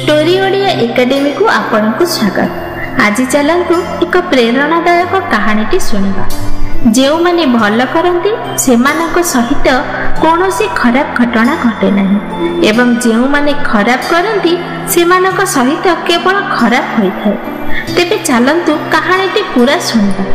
Story Odia academy को आपण को स्वागत। आज चलतु एक प्रेरणादायक कहानी शुणा। जो माने भल करती से सहित कौन सी खराब घटना घटे नहीं एवं जो माने खराब करती से सहित केवल खराब होता है। तेबे चलतु कहानी पूरा शुणा।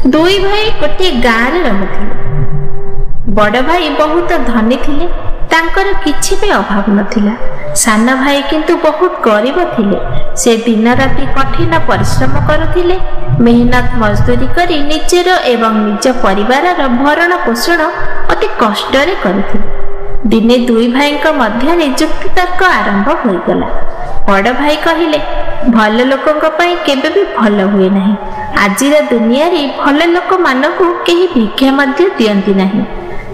दुई भाई गोटे गाँव में रहते। बड़ भाई बहुत धनी थिले, तांकर किछि भी अभाव नथिला। सान भाई किंतु बहुत गरीब थिले। से दिन राति कठिन परिश्रम करुथिले, मेहनत मजदूरी करी निजर एवं निज परिवारर भरण पोषण अति कष्टरे करुथिले। दिने दुई भाईक मध्य जुक्ति तर्क आरंभ होइगला। बड़ भाई कहिले, भल लोकंक पई केबे भी भल हुए नहीं। आजिर दुनिया रे भल लोक मानकु केही भिक्षा मध्य दियंती नहीं।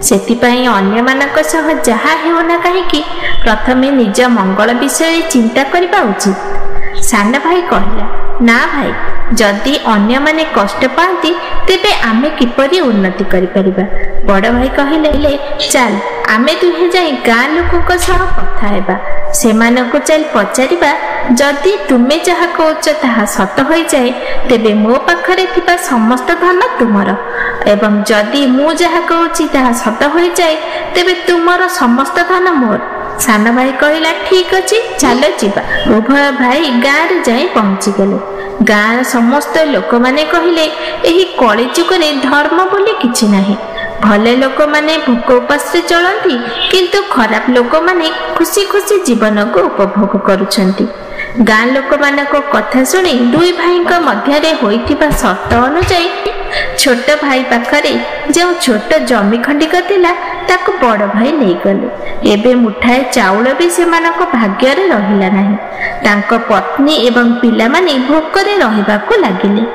सेतिपाई अन्य मानक सह जहा हेउना काहेकि प्रथमे निज मंगल विषय चिंता करबा उचित। सान भाई कहला, ना भाई, जदि अन्य माने कष्ट पाती तेबे आमे किपरि उन्नति करि परिबा। बड़ भाई कहले, चल आमे दुहे जाई गाँ लोकक सह कथा हेबा। सेमानकु चल पचारिबा, जदि तुमे जहा कहउछ ताहा सत होई जाए तेबे मो पाखरे थिबा समस्त धन तुमर, एवं जदि मु जहा कहउछि ताहा सत होई जाए तेबे तुमर समस्त धन मोर। सान भाई कहला, ठीक अछि, चलो जीवा। उभय भाई गाँव रे जाई पहुंची गले। गाँव समस्त लोक माने कहले, एही कଳି जुगरे धर्म बोली किछि नाही। भले लोक माने भूख उपास रे चलती, किंतु खराब लोक माने खुशी खुशी जीवन को उपभोग करुछंती। गाँ लोक मानक कथा सुनी दुई भाई मध्य होइथिबा शर्त अनुसार छोट भाई पाखरे जो छोट जमी खंडिक थिला ताको बड़ भाई नहीं गले। एबे मुठाए चाउल भी सेमानक भाग्य रे रहिला नाही। तांको पत्नी एवं पिला माने भोकरे रहिबाको लागिले।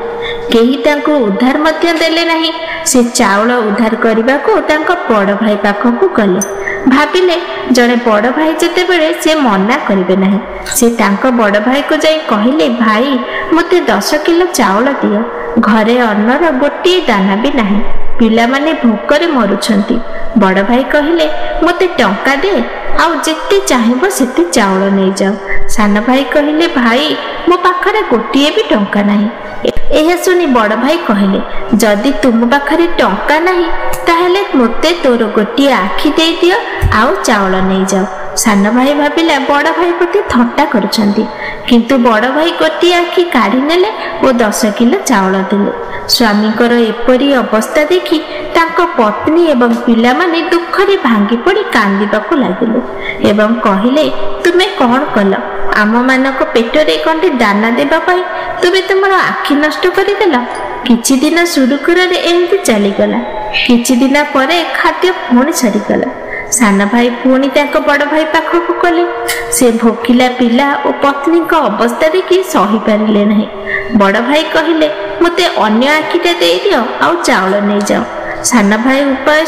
केही तांको उद्धार मध्य देले नाही। से चाउल उद्धार करबाको तांको बड़ भाई पाखकु गले। भाबिले जड़े बड़ भाई जेते बेले से मना करिवे नाही। से तांको बड़ भाई को जाई कहिले, भाई मते 10 किलो चाउल दियो। घरे अन्नर गोटे दाना भी नाही। पिला माने भोकरे मरुछंती। बड़ भाई कहले, मते टंका दे, आउ जेते चाहिबो सेते चाउल नै जाओ। सान भाई कहले, भाई मो पाखरे गोटे भी टंका नाही। एहा सुनी बड़ भाई कहले, जदि तुम पाखरे टंका नाही ताहेले मते तोर गोटे आखि दे दियो, आउ चाउल नै जाओ। सान भाई भाबिला बड़ भाई प्रति थट्टा करुछंती, किंतु बड़ भाई गोटे आखि काढ़ी नेले ओ 10 किलो चाउल देले। स्वामीकर एपरी अवस्था देखि तांको पत्नी एवं पिला माने दुखरे भांगी पड़ी कांदिबाकू लागिले एवं कहिले, तुमे कौन कल? आम मानक पेटरे कंटे दाना देबा पाई तुमे तुमर आखि नष्ट करिदेल। किछि दिन सुरुखुरे एमती चलीगला। किछि दिन परे खाद्य पुणी सरीगला। सान भाई पुणी तांको बड़ भाई पाखकु गले। से भोकिला पिला और पत्नी का अवस्था देखि सही पारिले नहीं। बड़ भाई कहले, मते अन्य आखिटा दे दियो, आउ चाउल नै जाओ। सान भाई उपाय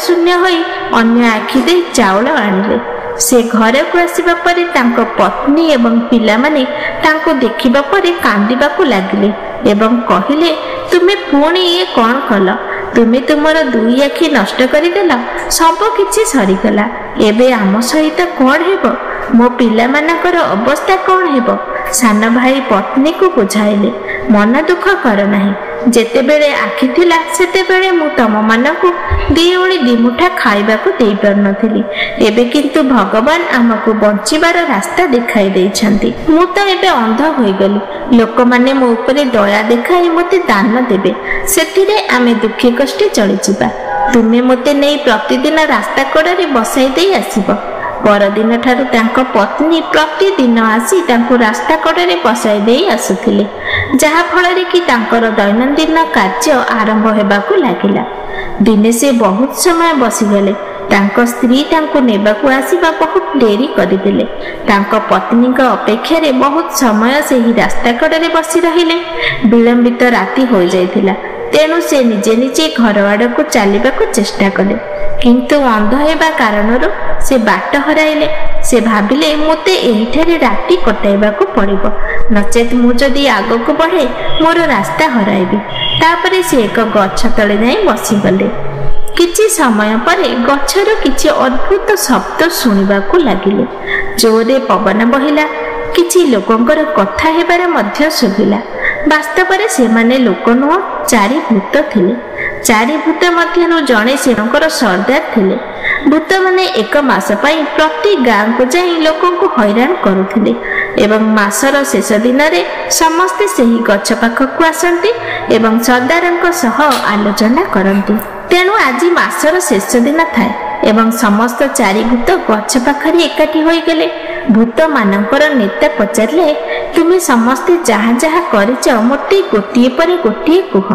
शून्य होई अन्य आखि दे चाउल आनिले। से घर को आसीबा परे तांको पत्नी एवं पिला माने तांको देखिबा परे कांदिबाकू लागिले एवं कहिले, तुमे पुणी ये कौन कल? तुमे तुमर दुई आखि नष्ट करिदेल। सब किछि सरीगला। एबे आम सहित कौन हेबो? मो पिला मानकर अवस्था कौन हेबो? सान भाई पत्नी को बुझाइले, मन दुख कर नाही। जेते बेले आखि थिला सेते बेले मु तम मानकु दी ओळी दिमुठा खाइबाकू देई परनथिली। एबे किंतु भगवान आमको बंचिबार रास्ता देखाई देइछंती। मु तो एबे अंध होई गली। लोक माने मो ऊपर दया देखाई मते दान देबे, सेतिरे आमे दुखी कष्टे चली जिबा। तुमे मते नै प्रतिदिन रास्ता कोडरे बसाई देई आसीबो। परदिन ठारू तांको पत्नी प्रतिदिन आसी तांको रास्ता कड़े बसाई दे आसुथिले, जहा फल कि तांकर दैनंदिन कार्य आरंभ हेबाकू लागिला। दिने से बहुत समय बसीगले। तांको स्त्री तांको नेबाकू आसीबा बहुत डेरी करिदेले। तांको पत्नी का अपेक्षा रे बहुत समय से ही रास्ता कड़े बसी रहिले। विलंबित राति हो जाइथिला, तेणु से निजे निजे घर आड़ को चलवाक चेष्टा कले, किंतु अंध हेबा कारणरू से बाट हराइले। से भाबिले, मते एहिठारे राति कटाइबाकू पड़िबो, नचेत मु जदि आगको बढ़े मोर रास्ता हराइबी। तापरे से एक गछ तले जाई बसीगले। କିଛି ସମୟ ପରେ ଗଛରୁ କିଛି ଅଦ୍ଭୁତ ଶବ୍ଦ ଶୁଣିବାକୁ ଲାଗିଲେ। ଜୋରରେ ପବନ ବହିଲା। କିଛି ଲୋକଙ୍କର କଥା ହେବାର ମଧ୍ୟ ଶୁଭିଲା। ବାସ୍ତବରେ ସେମାନେ ଲୋକ ନୁହଁ, ଚାରି ଭୂତ ଥିଲେ। ଚାରି ଭୂତ ମଧ୍ୟରୁ ଜଣେ ସେମାନଙ୍କର ସର୍ଦ୍ଦାର ଥିଲେ। ଭୂତମାନେ 1 ମାସ ପାଇଁ ପ୍ରତି ଗାଁକୁ ଯାଇ ଲୋକଙ୍କୁ ହଇରାଣ କରୁଥିଲେ ଏବଂ ମାସର ଶେଷ ଦିନରେ ସମସ୍ତେ ସେହି ଗଛ ପାଖକୁ ଆସନ୍ତି ଏବଂ ସର୍ଦ୍ଦାରଙ୍କ ସହ ଆଲୋଚନା କରନ୍ତି। ତେଣୁ ଆଜି ମାସର ଶେଷ ଦିନ ଥାଏ ଏବଂ ସମସ୍ତ ଚାରି ଭୂତ ଗଛ ପାଖରେ ଏକାଠି ହୋଇଗଲେ। ଭୂତମାନଙ୍କର ନେତା ପଚାରିଲେ, ତୁମେ ସମସ୍ତେ ଯାହା ଯାହା କରିଛ ମୋତେ ଗୋଟିଏ ପରେ ଗୋଟିଏ କୁହ।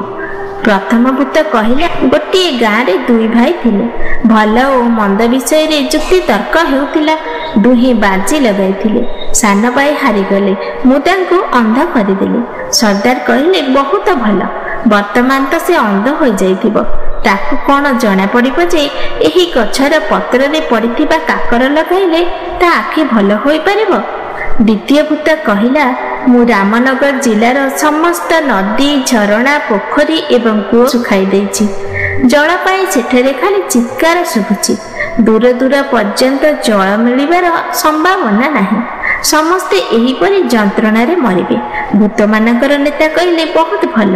ପ୍ରଥମ ଭୂତ କହିଲା, ଗୋଟିଏ ଗାଁରେ 2 ଭାଇ ଥିଲେ। ଭଲ ଓ ମନ୍ଦ ବିଷୟରେ ଯୁକ୍ତି ତର୍କ ହେଉଥିଲା। ଦୁହେଁ ବାଜି ଲଗାଇଥିଲେ। ସାନ ଭାଇ ହାରିଗଲେ। ମୁଁ ତାଙ୍କୁ ଅନ୍ଧ କରିଦେଲି। ସର୍ଦ୍ଦାର କହିଲେ, ବହୁତ ଭଲ। ବର୍ତ୍ତମାନ ତ ସେ ଅନ୍ଧ ହୋଇଯାଇଥିବ। ତାକୁ କ'ଣ ଜଣାପଡ଼ିବ ଯେ ଏହି ଗଛର ପତ୍ରରେ ପଡ଼ିଥିବା କାକର ଲଗାଇଲେ ତା ଆଖି ଭଲ ହୋଇପାରିବ? ଦ୍ୱିତୀୟ ଭୂତ କହିଲା, ମୁଁ ରାମନଗର ଜିଲ୍ଲାର ସମସ୍ତ ନଦୀ, ଝରଣା, ପୋଖରୀ ଏବଂ କୂଅ ଶୁଖାଇ ଦେଇଛି। ଜଳ ପାଇଁ ସେଠାରେ ଖାଲି ଚିତ୍କାର ଶୁଭୁଛି। ଦୂର ଦୂର ପର୍ଯ୍ୟନ୍ତ ଜଳ ମିଳିବାର ସମ୍ଭାବନା ନାହିଁ। ସମସ୍ତେ ଏହିପରି ଯନ୍ତ୍ରଣାରେ ମରିବେ। ଭୂତମାନଙ୍କର ନେତା କହିଲେ, ବହୁତ ଭଲ।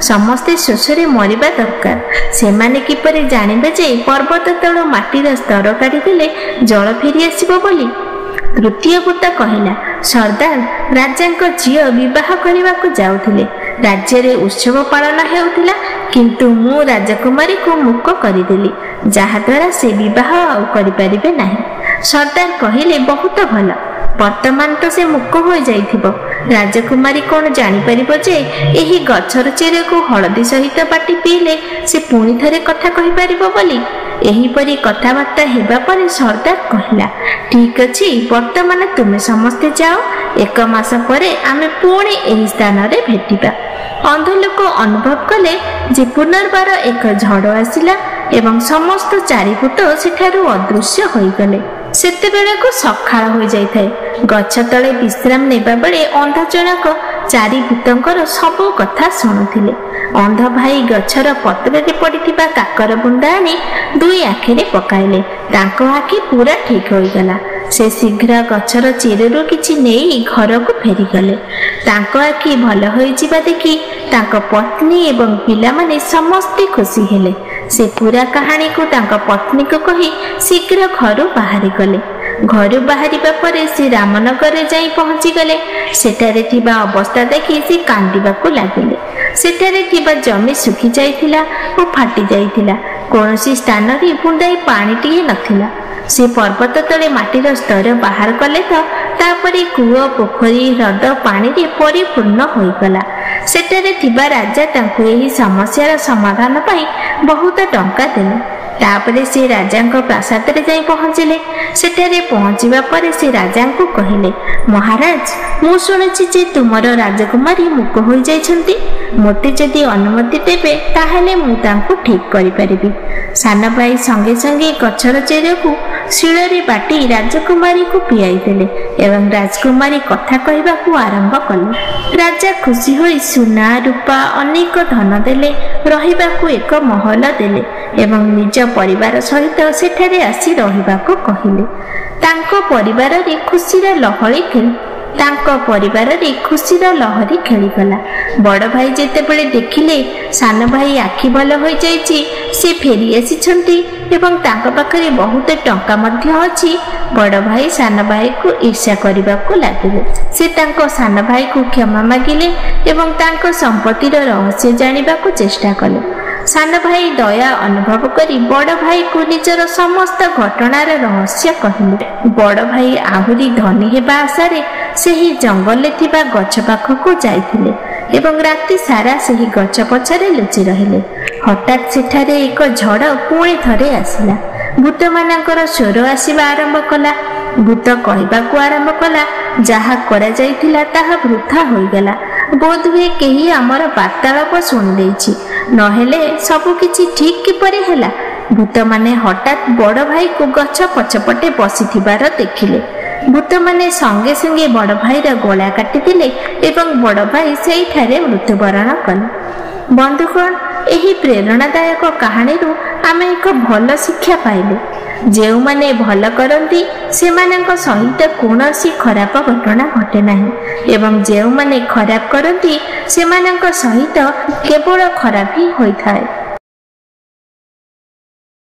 ସମସ୍ତେ ଶୋଷରେ ମରିବା ଦରକାର। ସେମାନେ କିପରି ଜାଣିବେ ଯେ ପର୍ବତ ତଳୁ ମାଟିର ସ୍ତର କାଢ଼ିଦେଲେ ଜଳ ଫେରି ଆସିବ ବୋଲି? ତୃତୀୟ ଭୂତ କହିଲା, ସର୍ଦ୍ଦାର ରାଜାଙ୍କ ଝିଅ ବିବାହ କରିବାକୁ ଯାଉଥିଲେ। ରାଜ୍ୟରେ ଉତ୍ସବ ପାଳନ ହେଉଥିଲା, କିନ୍ତୁ ମୁଁ ରାଜକୁମାରୀକୁ ମୂକ କରିଦେଲି, ଯାହାଦ୍ୱାରା ସେ ବିବାହ ଆଉ କରିପାରିବେ ନାହିଁ। ସର୍ଦ୍ଦାର କହିଲେ, ବହୁତ ଭଲ। ବର୍ତ୍ତମାନ ତ ସେ ମୂକ ହୋଇଯାଇଥିବ। ରାଜକୁମାରୀ କ'ଣ ଜାଣିପାରିବ ଯେ ଏହି ଗଛର ଚେରକୁ ହଳଦୀ ସହିତ ବାଟି ପିଇଲେ ସେ ପୁଣି ଥରେ କଥା କହିପାରିବ ବୋଲି? ଏହିପରି କଥାବାର୍ତ୍ତା ହେବା ପରେ ସର୍ଦ୍ଦାର କହିଲା, ଠିକ୍ ଅଛି, ବର୍ତ୍ତମାନ ତୁମେ ସମସ୍ତେ ଯାଅ। 1 ମାସ ପରେ ଆମେ ପୁଣି ଏହି ସ୍ଥାନରେ ଭେଟିବା। ଅନ୍ଧ ଲୋକ ଅନୁଭବ କଲେ ଯେ ପୁନର୍ବାର ଏକ ଝଡ଼ ଆସିଲା ଏବଂ ସମସ୍ତ ଚାରି ଭୂତ ସେଠାରୁ ଅଦୃଶ୍ୟ ହୋଇଗଲେ। ସେତେବେଳକୁ ସକାଳ ହୋଇଯାଇଥାଏ। ଗଛ ତଳେ ବିଶ୍ରାମ ନେବା ବେଳେ ଅନ୍ଧ ଜଣକ ଚାରି ଭୂତଙ୍କର ସବୁ କଥା ଶୁଣୁଥିଲେ। ଅନ୍ଧ ଭାଇ ଗଛର ପତ୍ରରେ ପଡ଼ିଥିବା କାକର ବୁନ୍ଦା ଆଣି 2 ଆଖିରେ ପକାଇଲେ। ତାଙ୍କ ଆଖି ପୁରା ଠିକ୍ ହୋଇଗଲା। ସେ ଶୀଘ୍ର ଗଛର ଚେରରୁ କିଛି ନେଇ ଘରକୁ ଫେରିଗଲେ। ତାଙ୍କ ଆଖି ଭଲ ହୋଇଯିବା ଦେଖି ତାଙ୍କ ପତ୍ନୀ ଏବଂ ପିଲାମାନେ ସମସ୍ତେ ଖୁସି ହେଲେ। ସେ ପୁରା କାହାଣୀକୁ ତାଙ୍କ ପତ୍ନୀକୁ କହି ଶୀଘ୍ର ଘରୁ ବାହାରିଗଲେ। ଘରୁ ବାହାରିବା ପରେ ସେ ରାମନଗରରେ ଯାଇ ପହଞ୍ଚିଗଲେ। ସେଠାରେ ଥିବା ଅବସ୍ଥା ଦେଖି ସେ କାନ୍ଦିବାକୁ ଲାଗିଲେ। ସେଠାରେ ଥିବା ଜମି ଶୁଖି ଯାଇଥିଲା ଓ ଫାଟି ଯାଇଥିଲା। କୌଣସି ସ୍ଥାନରେ ବୁନ୍ଦାଏ ପାଣିଟିଏ ନଥିଲା। ସେ ପର୍ବତ ତଳେ ମାଟିର ସ୍ତର ବାହାର କଲେ ତ ତାପରେ କୂଅ, ପୋଖରୀ, ହ୍ରଦ ପାଣିରେ ପରିପୂର୍ଣ୍ଣ ହୋଇଗଲା। ସେଠାରେ ଥିବା ରାଜା ତାଙ୍କୁ ଏହି ସମସ୍ୟାର ସମାଧାନ ପାଇଁ ବହୁତ ଟଙ୍କା ଦେଲେ। ତାପରେ ସେ ରାଜାଙ୍କ ପ୍ରାସାଦରେ ଯାଇ ପହଞ୍ଚିଲେ। ସେଠାରେ ପହଞ୍ଚିବା ପରେ ସେ ରାଜାଙ୍କୁ କହିଲେ, ମହାରାଜ, ମୁଁ ଶୁଣିଛି ଯେ ତୁମର ରାଜକୁମାରୀ ମୂକ ହୋଇଯାଇଛନ୍ତି। ମୋତେ ଯଦି ଅନୁମତି ଦେବେ ତାହେଲେ ମୁଁ ତାଙ୍କୁ ଠିକ୍ କରିପାରିବି। ସାନ ଭାଇ ସଙ୍ଗେ ସଙ୍ଗେ ଗଛର ଚେରକୁ ଶିଳରେ ବାଟି ରାଜକୁମାରୀକୁ ପିଆଇ ଦେଲେ ଏବଂ ରାଜକୁମାରୀ କଥା କହିବାକୁ ଆରମ୍ଭ କଲେ। ରାଜା ଖୁସି ହୋଇ ସୁନା, ରୂପା, ଅନେକ ଧନ ଦେଲେ। ରହିବାକୁ ଏକ ମହଲ ଦେଲେ ଏବଂ ନିଜ ପରିବାର ସହିତ ସେଠାରେ ଆସି ରହିବାକୁ କହିଲେ। ତାଙ୍କ ପରିବାରରେ ଖୁସିର ଲହରୀ ଖେଳିଗଲା। ବଡ଼ ଭାଇ ଯେତେବେଳେ ଦେଖିଲେ ସାନ ଭାଇ ଆଖି ଭଲ ହୋଇଯାଇଛି, ସେ ଫେରି ଆସିଛନ୍ତି ଏବଂ ତାଙ୍କ ପାଖରେ ବହୁତ ଟଙ୍କା ମଧ୍ୟ ଅଛି, ବଡ଼ ଭାଇ ସାନ ଭାଇକୁ ଈର୍ଷା କରିବାକୁ ଲାଗିଲେ। ସେ ତାଙ୍କ ସାନ ଭାଇକୁ କ୍ଷମା ମାଗିଲେ ଏବଂ ତାଙ୍କ ସମ୍ପତ୍ତିର ରହସ୍ୟ ଜାଣିବାକୁ ଚେଷ୍ଟା କଲେ। ସାନ ଭାଇ ଦୟା ଅନୁଭବ କରି ବଡ଼ ଭାଇକୁ ନିଜର ସମସ୍ତ ଘଟଣାର ରହସ୍ୟ କହିଲେ। ବଡ଼ ଭାଇ ଆହୁରି ଧନୀ ହେବା ଆଶାରେ ସେହି ଜଙ୍ଗଲରେ ଥିବା ଗଛ ପାଖକୁ ଯାଇଥିଲେ ଏବଂ ରାତି ସାରା ସେହି ଗଛ ପଛରେ ଲୁଚି ରହିଲେ। ହଠାତ୍ ସେଠାରେ ଏକ ଝଡ଼ ପୁଣି ଥରେ ଆସିଲା। ଭୂତମାନଙ୍କର ସ୍ୱର ଆସିବା ଆରମ୍ଭ କଲା। ଭୂତ କହିବାକୁ ଆରମ୍ଭ କଲା, ଯାହା କରାଯାଇଥିଲା ତାହା ବୃଥା ହୋଇଗଲା। ବୋଧହୁଏ କେହି ଆମର ବାର୍ତ୍ତାଳାପ ଶୁଣିଦେଇଛି, ନହେଲେ ସବୁକିଛି ଠିକ୍ କିପରି ହେଲା? ଭୂତମାନେ ହଠାତ୍ ବଡ଼ ଭାଇକୁ ଗଛ ପଛପଟେ ବସିଥିବାର ଦେଖିଲେ। ଭୂତମାନେ ସଙ୍ଗେ ସଙ୍ଗେ ବଡ଼ ଭାଇର ଗଳା କାଟିଦେଲେ ଏବଂ ବଡ଼ ଭାଇ ସେଇଠାରେ ମୃତ୍ୟୁବରଣ କଲେ। ବନ୍ଧୁଗଣ, ଏହି ପ୍ରେରଣାଦାୟକ କାହାଣୀରୁ ଆମେ ଏକ ଭଲ ଶିକ୍ଷା ପାଇଲୁ। ଯେଉଁମାନେ ଭଲ କରନ୍ତି ସେମାନଙ୍କ ସହିତ କୌଣସି ଖରାପ ଘଟଣା ଘଟେ ନାହିଁ ଏବଂ ଯେଉଁମାନେ ଖରାପ କରନ୍ତି ସେମାନଙ୍କ ସହିତ କେବଳ ଖରାପ ହିଁ ହୋଇଥାଏ।